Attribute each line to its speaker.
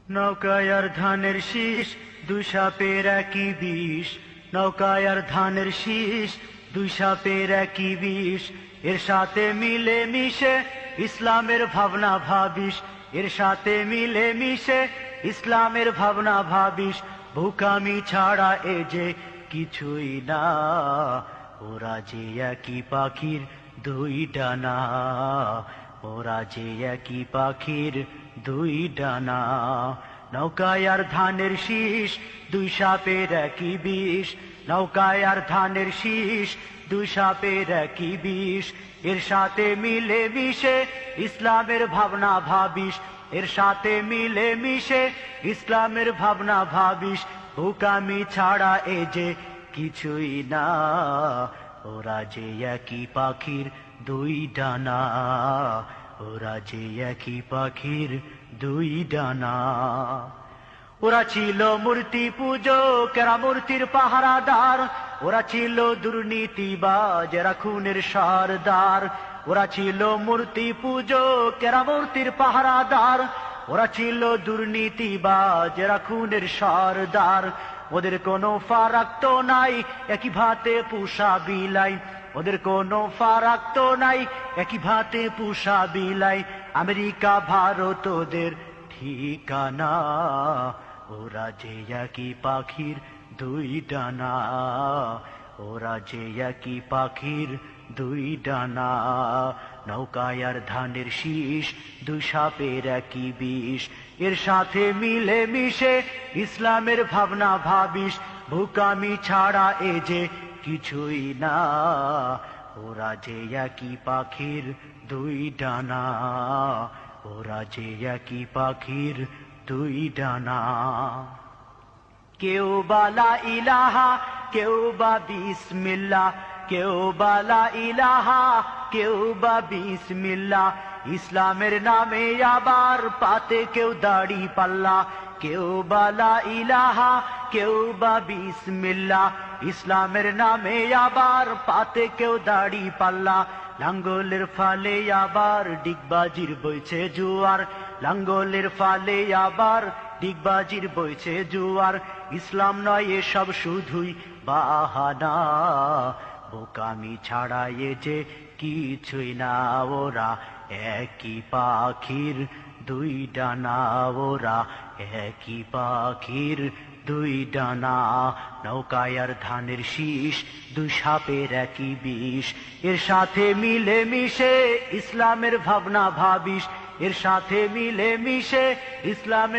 Speaker 1: নৌকায় আর ধানের শীষ, দুই সাপের একই বিষ। নৌকায় আর ধানের শীষ, দুই সাপের একই বিষ। এর সাথে মিলে মিশে ইসলামের ভাবনা ভাবিস। এর সাথে মিলে মিশে ইসলামের ভাবনা ভাবিস। বোকামি ছাড়া এ যে কিছুই না, ওরা যে একই পাখির দুই ডানা। ওরা যে একই পাখির দুই ডানা। নৌকায় আর ধানের শীষ, দুই সাপের একই বিষ। নৌকায় আর ধানের শীষ, দুই সাপের একই বিষ। এর সাথে মিলে মিশে ইসলামের ভাবনা ভাবিস। এর সাথে মিলে মিশে ইসলামের ভাবনা ভাবিস। বোকামি ছাড়া এ যে কিছুই না, ওরা যে একই পাখির দুই ডানা। ওরা যে একই পাখির দুই ডানা। ওরা ছিল মূর্তি পূজক, এরা মূর্তির পাহারাদার। ওরা ছিল দুর্নীতিবাজ, এরা খুনের সরদার। ওরা ছিল মূর্তি পূজক, এরা মূর্তির পাহারাদার। ওরা ছিল দুর্নীতিবাজ, এরা খুনের সরদার। ওদের কোনো ফারাক তো নাই, একই ভাতে পুষা বিলাই। ওদের কোনো ফারাক তো নাই, একই ভাতে পুষা বিলাই। আমেরিকা ভারত ওদের ঠিকানা। ওরা যে একই পাখির দুই ডানা। ওরা যে একই পাখির দুই ডানা। নৌকায় আর ধানের শীষ, দুই সাপের একই বিষ। এর সাথে মিলে মিশে ইসলামের ভাবনা ভাবিস। বোকামি ছাড়া এ যে কিছুই না, ওরা যে একই পাখির দুই ডানা। ওরা যে একই পাখির দুই ডানা। কেউ বালা ইলাহা, কেউ বা বিসমিল্লাহ। কেউ বালা ইলাহা, কেউ বা বিসমিল্লাহ। ইসলামের নামে আবার পাতে কেউ দাড়ি পাল্লা। কেউ বালা ইলাহা, কেউ বা বিসমিল্লাহ। ইসলামের নামে আবার পাতে কেউ দাড়ি পাল্লা। লাঙ্গলের ফালে আবার ডিগবাজির বইছে জুয়ার। লাঙ্গলের ফালে আবার ডিগবাজির বইছে জুয়ার। ইসলাম নয় এসব শুধুই বাহানা। বোকামি ছাড়া এ যে কিছুই না, ওরা একই পাখির দুই ডানা। ওরা একই পাখির দুই ডানা। নৌকায় আর ধানের শীষ, দুই সাপের একই বিষ। এর সাথে মিলে মিশে ইসলামের ভাবনা ভাবিস। এর সাথে মিলে মিশে ইসলামের